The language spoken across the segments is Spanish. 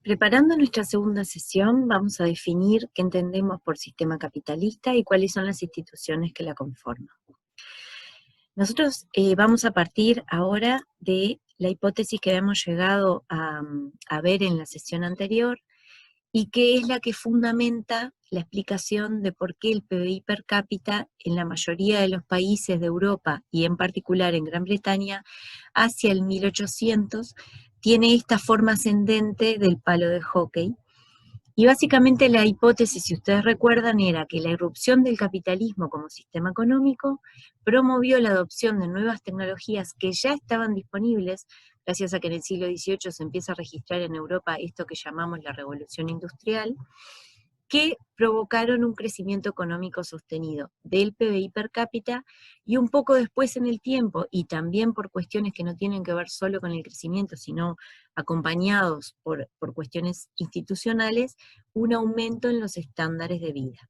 Preparando nuestra segunda sesión, vamos a definir qué entendemos por sistema capitalista y cuáles son las instituciones que la conforman. Nosotros vamos a partir ahora de la hipótesis que habíamos llegado a ver en la sesión anterior y que es la que fundamenta la explicación de por qué el PBI per cápita en la mayoría de los países de Europa y en particular en Gran Bretaña hacia el 1800 tiene esta forma ascendente del palo de hockey. Y básicamente la hipótesis, si ustedes recuerdan, era que la irrupción del capitalismo como sistema económico promovió la adopción de nuevas tecnologías que ya estaban disponibles, gracias a que en el siglo XVIII se empieza a registrar en Europa esto que llamamos la revolución industrial, que provocaron un crecimiento económico sostenido del PBI per cápita, y un poco después en el tiempo, y también por cuestiones que no tienen que ver solo con el crecimiento, sino acompañados por cuestiones institucionales, un aumento en los estándares de vida.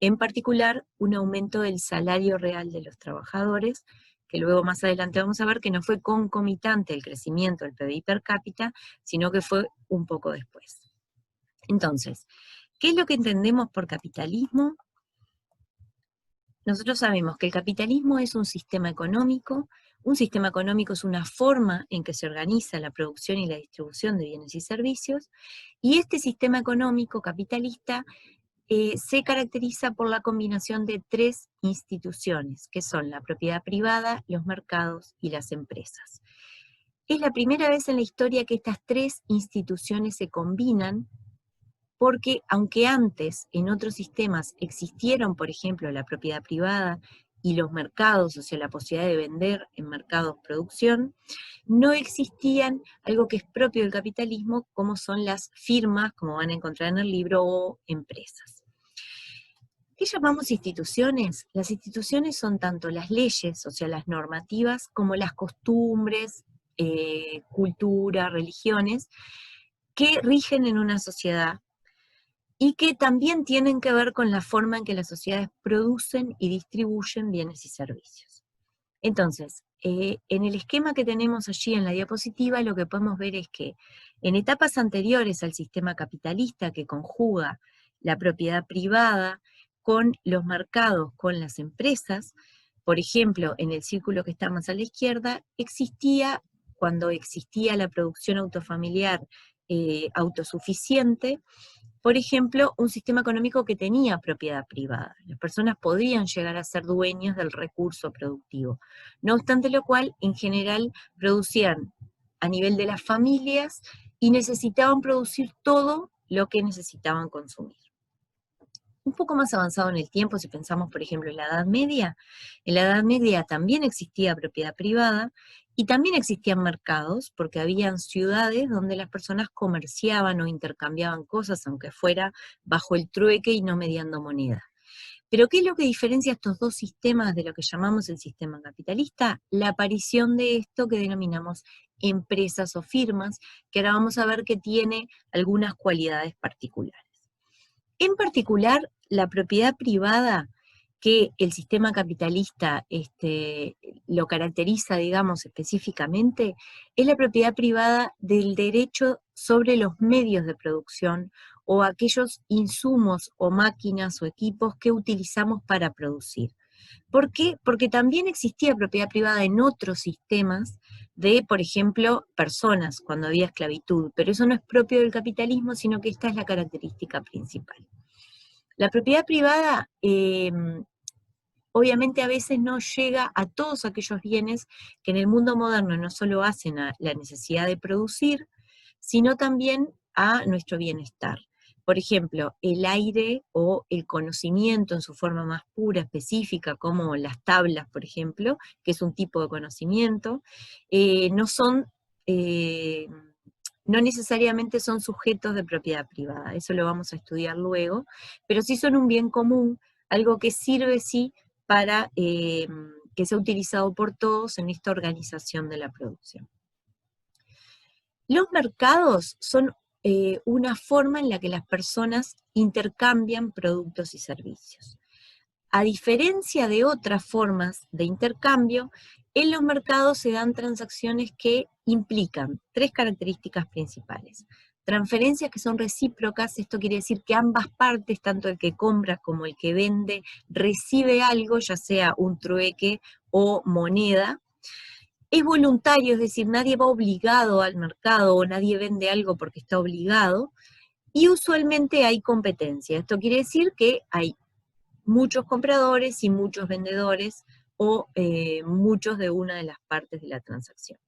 En particular, un aumento del salario real de los trabajadores, que luego más adelante vamos a ver que no fue concomitante el crecimiento del PBI per cápita, sino que fue un poco después. Entonces, ¿qué es lo que entendemos por capitalismo? Nosotros sabemos que el capitalismo es un sistema económico es una forma en que se organiza la producción y la distribución de bienes y servicios, y este sistema económico capitalista se caracteriza por la combinación de tres instituciones, que son la propiedad privada, los mercados y las empresas. Es la primera vez en la historia que estas tres instituciones se combinan, porque aunque antes en otros sistemas existieron, por ejemplo, la propiedad privada y los mercados, o sea, la posibilidad de vender en mercados producción, no existían algo que es propio del capitalismo, como son las firmas, como van a encontrar en el libro, o empresas. ¿Qué llamamos instituciones? Las instituciones son tanto las leyes, o sea, las normativas, como las costumbres, cultura, religiones, que rigen en una sociedad y que también tienen que ver con la forma en que las sociedades producen y distribuyen bienes y servicios. Entonces, en el esquema que tenemos allí en la diapositiva, lo que podemos ver es que en etapas anteriores al sistema capitalista, que conjuga la propiedad privada con los mercados, con las empresas, por ejemplo, en el círculo que está más a la izquierda, cuando existía la producción autofamiliar autosuficiente, por ejemplo, un sistema económico que tenía propiedad privada. Las personas podían llegar a ser dueños del recurso productivo. No obstante lo cual, en general, producían a nivel de las familias y necesitaban producir todo lo que necesitaban consumir. Un poco más avanzado en el tiempo, si pensamos, por ejemplo, en la Edad Media también existía propiedad privada y también existían mercados, porque habían ciudades donde las personas comerciaban o intercambiaban cosas, aunque fuera bajo el trueque y no mediando moneda. Pero ¿qué es lo que diferencia estos dos sistemas de lo que llamamos el sistema capitalista? La aparición de esto que denominamos empresas o firmas, que ahora vamos a ver que tiene algunas cualidades particulares. En particular, la propiedad privada, que el sistema capitalista lo caracteriza, digamos, específicamente, es la propiedad privada del derecho sobre los medios de producción o aquellos insumos o máquinas o equipos que utilizamos para producir. ¿Por qué? Porque también existía propiedad privada en otros sistemas de, por ejemplo, personas, cuando había esclavitud, pero eso no es propio del capitalismo, sino que esta es la característica principal. La propiedad privada, obviamente a veces no llega a todos aquellos bienes que en el mundo moderno no solo hacen a la necesidad de producir, sino también a nuestro bienestar. Por ejemplo, el aire o el conocimiento en su forma más pura, específica, como las tablas, por ejemplo, que es un tipo de conocimiento, no son, no necesariamente son sujetos de propiedad privada, eso lo vamos a estudiar luego, pero sí son un bien común, algo que sirve sí para que sea utilizado por todos en esta organización de la producción. Los mercados son una forma en la que las personas intercambian productos y servicios. A diferencia de otras formas de intercambio, en los mercados se dan transacciones que implican tres características principales: Transferencias que son recíprocas, esto quiere decir que ambas partes, tanto el que compra como el que vende, recibe algo, ya sea un trueque o moneda. Es voluntario, es decir, nadie va obligado al mercado o nadie vende algo porque está obligado, y usualmente hay competencia. Esto quiere decir que hay muchos compradores y muchos vendedores o muchos de una de las partes de la transacción.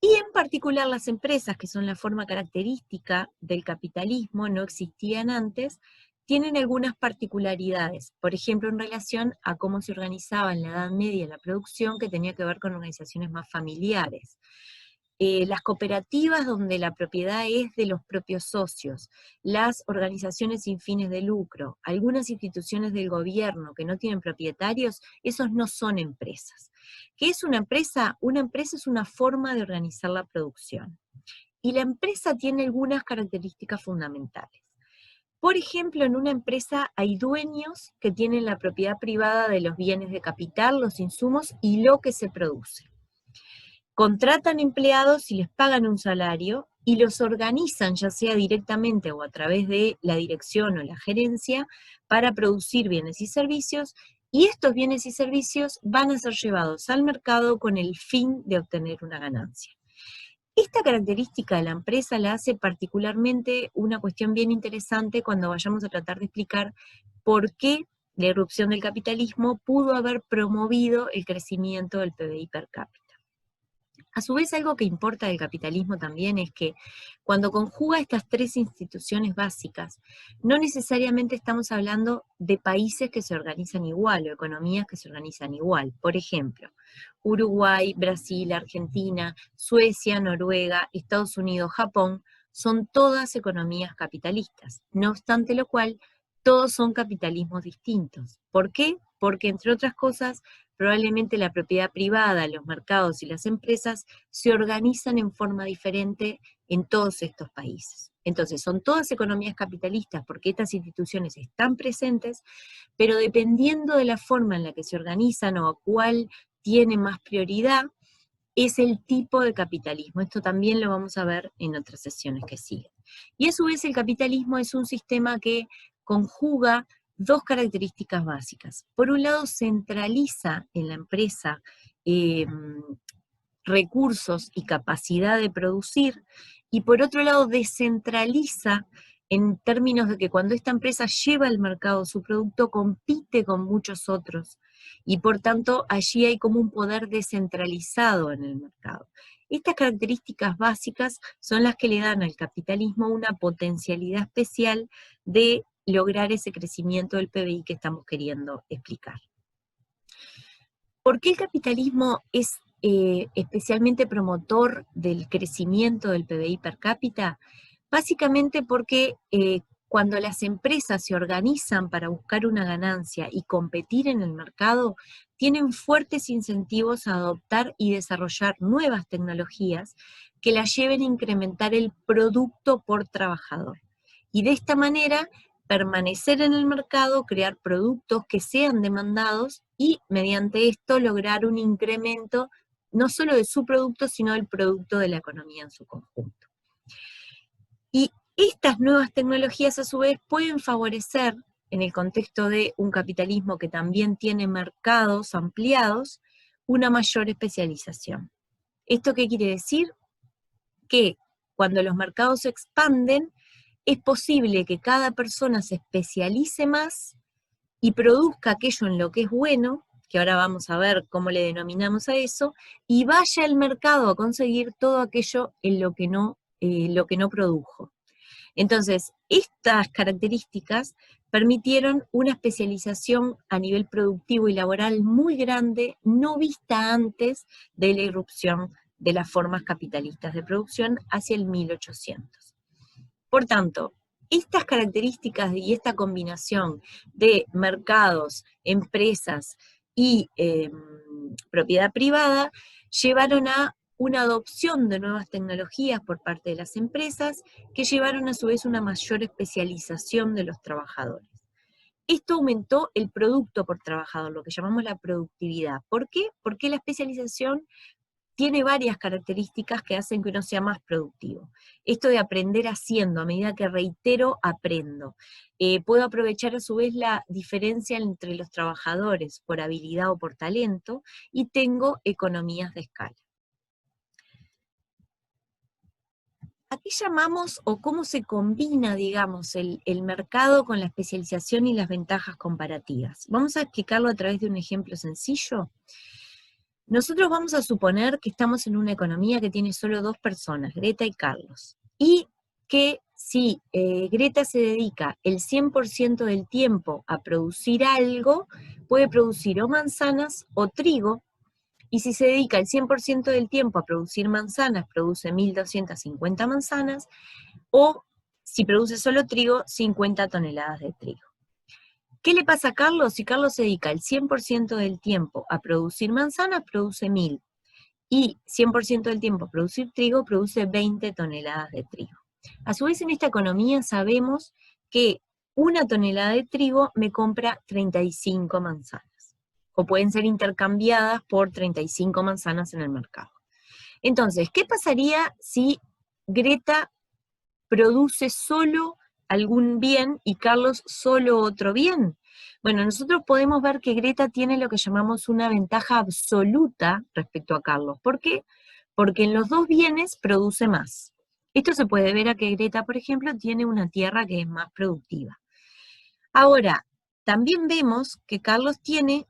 Y en particular las empresas, que son la forma característica del capitalismo, no existían antes, tienen algunas particularidades, por ejemplo, en relación a cómo se organizaba en la Edad Media la producción, que tenía que ver con organizaciones más familiares. Las cooperativas donde la propiedad es de los propios socios, las organizaciones sin fines de lucro, algunas instituciones del gobierno que no tienen propietarios, esos no son empresas. ¿Qué es una empresa? Una empresa es una forma de organizar la producción. Y la empresa tiene algunas características fundamentales. Por ejemplo, en una empresa hay dueños que tienen la propiedad privada de los bienes de capital, los insumos y lo que se produce. Contratan empleados y les pagan un salario y los organizan, ya sea directamente o a través de la dirección o la gerencia, para producir bienes y servicios, y estos bienes y servicios van a ser llevados al mercado con el fin de obtener una ganancia. Esta característica de la empresa la hace particularmente una cuestión bien interesante cuando vayamos a tratar de explicar por qué la irrupción del capitalismo pudo haber promovido el crecimiento del PBI per cápita. A su vez, algo que importa del capitalismo también es que cuando conjuga estas tres instituciones básicas, no necesariamente estamos hablando de países que se organizan igual o economías que se organizan igual. Por ejemplo, Uruguay, Brasil, Argentina, Suecia, Noruega, Estados Unidos, Japón, son todas economías capitalistas. No obstante lo cual, todos son capitalismos distintos. ¿Por qué? Porque, entre otras cosas, probablemente la propiedad privada, los mercados y las empresas se organizan en forma diferente en todos estos países. Entonces, son todas economías capitalistas porque estas instituciones están presentes, pero dependiendo de la forma en la que se organizan o a cuál tiene más prioridad, es el tipo de capitalismo. Esto también lo vamos a ver en otras sesiones que siguen. Y a su vez el capitalismo es un sistema que conjuga dos características básicas. Por un lado, centraliza en la empresa recursos y capacidad de producir, y por otro lado, descentraliza en términos de que cuando esta empresa lleva al mercado su producto, compite con muchos otros, y por tanto allí hay como un poder descentralizado en el mercado. Estas características básicas son las que le dan al capitalismo una potencialidad especial de lograr ese crecimiento del PBI que estamos queriendo explicar. ¿Por qué el capitalismo es especialmente promotor del crecimiento del PBI per cápita? Básicamente porque cuando las empresas se organizan para buscar una ganancia y competir en el mercado, tienen fuertes incentivos a adoptar y desarrollar nuevas tecnologías que las lleven a incrementar el producto por trabajador. Y de esta manera permanecer en el mercado, crear productos que sean demandados y mediante esto lograr un incremento no solo de su producto, sino del producto de la economía en su conjunto. Y estas nuevas tecnologías a su vez pueden favorecer, en el contexto de un capitalismo que también tiene mercados ampliados, una mayor especialización. ¿Esto qué quiere decir? Que cuando los mercados se expanden, es posible que cada persona se especialice más y produzca aquello en lo que es bueno, que ahora vamos a ver cómo le denominamos a eso, y vaya al mercado a conseguir todo aquello en lo que no produjo. Entonces, estas características permitieron una especialización a nivel productivo y laboral muy grande, no vista antes de la irrupción de las formas capitalistas de producción hacia el 1800. Por tanto, estas características y esta combinación de mercados, empresas y propiedad privada llevaron a una adopción de nuevas tecnologías por parte de las empresas que llevaron a su vez una mayor especialización de los trabajadores. Esto aumentó el producto por trabajador, lo que llamamos la productividad. ¿Por qué? Porque la especialización tiene varias características que hacen que uno sea más productivo. Esto de aprender haciendo, a medida que reitero, aprendo. Puedo aprovechar a su vez la diferencia entre los trabajadores por habilidad o por talento, y tengo economías de escala. ¿A qué llamamos o cómo se combina, digamos, el mercado con la especialización y las ventajas comparativas? Vamos a explicarlo a través de un ejemplo sencillo. Nosotros vamos a suponer que estamos en una economía que tiene solo dos personas, Greta y Carlos, y que si Greta se dedica el 100% del tiempo a producir algo, puede producir o manzanas o trigo, y si se dedica el 100% del tiempo a producir manzanas, produce 1.250 manzanas, o si produce solo trigo, 50 toneladas de trigo. ¿Qué le pasa a Carlos? Si Carlos se dedica el 100% del tiempo a producir manzanas, produce 1.000, y 100% del tiempo a producir trigo, produce 20 toneladas de trigo. A su vez, en esta economía sabemos que una tonelada de trigo me compra 35 manzanas, o pueden ser intercambiadas por 35 manzanas en el mercado. Entonces, ¿qué pasaría si Greta produce solo algún bien y Carlos solo otro bien? Bueno, nosotros podemos ver que Greta tiene lo que llamamos una ventaja absoluta respecto a Carlos. ¿Por qué? Porque en los dos bienes produce más. Esto se puede ver a que Greta, por ejemplo, tiene una tierra que es más productiva. Ahora, también vemos que Carlos tiene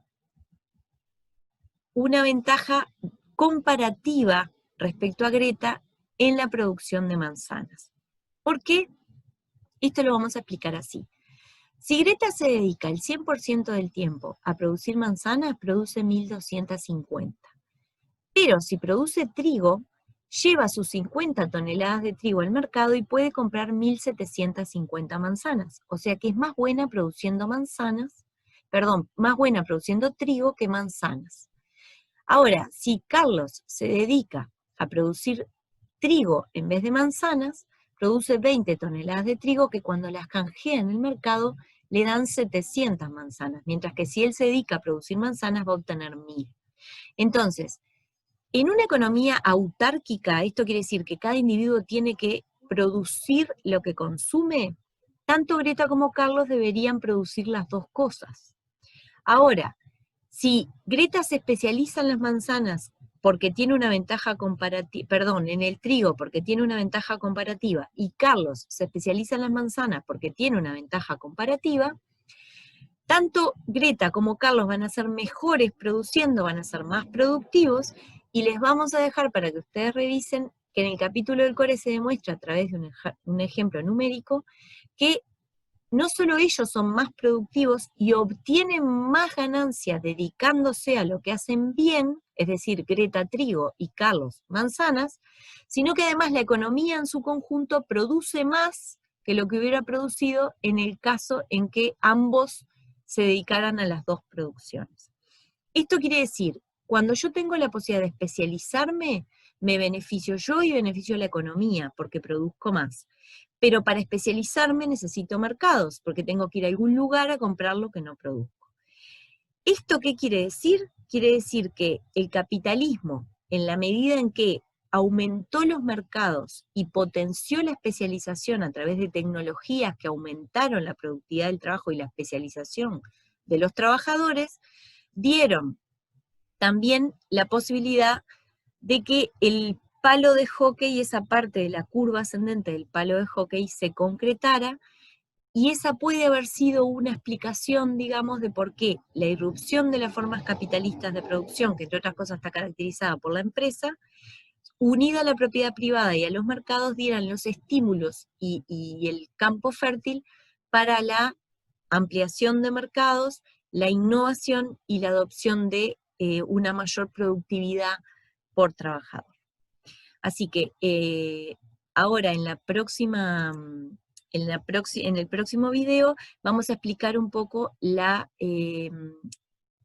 una ventaja comparativa respecto a Greta en la producción de manzanas. ¿Por qué? Esto lo vamos a explicar así. Si Greta se dedica el 100% del tiempo a producir manzanas, produce 1.250. Pero si produce trigo, lleva sus 50 toneladas de trigo al mercado y puede comprar 1.750 manzanas. O sea que es más buena produciendo más buena produciendo trigo que manzanas. Ahora, si Carlos se dedica a producir trigo en vez de manzanas, produce 20 toneladas de trigo que cuando las canjea en el mercado le dan 700 manzanas, mientras que si él se dedica a producir manzanas va a obtener 1.000. Entonces, en una economía autárquica, esto quiere decir que cada individuo tiene que producir lo que consume, tanto Greta como Carlos deberían producir las dos cosas. Ahora, si Greta se especializa en las manzanas porque tiene una ventaja comparativa, en el trigo porque tiene una ventaja comparativa, y Carlos se especializa en las manzanas porque tiene una ventaja comparativa, tanto Greta como Carlos van a ser mejores produciendo, van a ser más productivos, y les vamos a dejar para que ustedes revisen que en el capítulo del core se demuestra a través de un ejemplo numérico que no solo ellos son más productivos y obtienen más ganancias dedicándose a lo que hacen bien, es decir, Greta trigo y Carlos manzanas, sino que además la economía en su conjunto produce más que lo que hubiera producido en el caso en que ambos se dedicaran a las dos producciones. Esto quiere decir, cuando yo tengo la posibilidad de especializarme, me beneficio yo y beneficio la economía, porque produzco más. Pero para especializarme necesito mercados, porque tengo que ir a algún lugar a comprar lo que no produzco. ¿Esto qué quiere decir? Quiere decir que el capitalismo, en la medida en que aumentó los mercados y potenció la especialización a través de tecnologías que aumentaron la productividad del trabajo y la especialización de los trabajadores, dieron también la posibilidad de que el palo de hockey, esa parte de la curva ascendente del palo de hockey, se concretara, y esa puede haber sido una explicación, digamos, de por qué la irrupción de las formas capitalistas de producción, que entre otras cosas está caracterizada por la empresa, unida a la propiedad privada y a los mercados, dieran los estímulos y el campo fértil para la ampliación de mercados, la innovación y la adopción de una mayor productividad por trabajador. Así que ahora en el próximo video vamos a explicar un poco la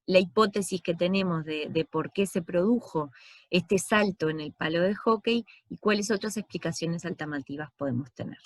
hipótesis que tenemos de por qué se produjo este salto en el palo de hockey y cuáles otras explicaciones alternativas podemos tener.